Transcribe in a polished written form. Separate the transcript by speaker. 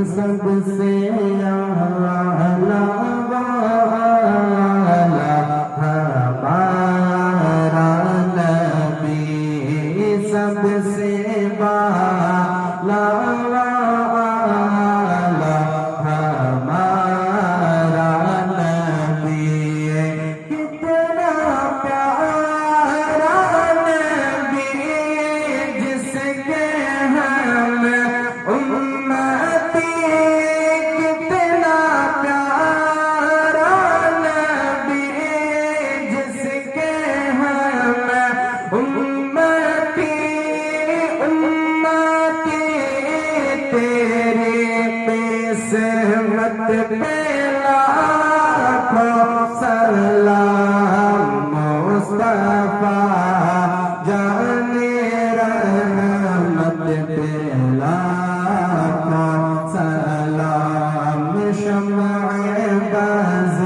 Speaker 1: सबसे आला वाला हमारा नबी, सबसे बाला वाला हमारा नबी। कितना प्यारा नबी जिसके हम उम्मती, कितना प्यारा नबी जिसके हम उम्मती, उम्मती तेरे किस्मत पे लाखों सलाम मुस्तफा जाने रहमत पे लाखों सलाम शम्अ बज़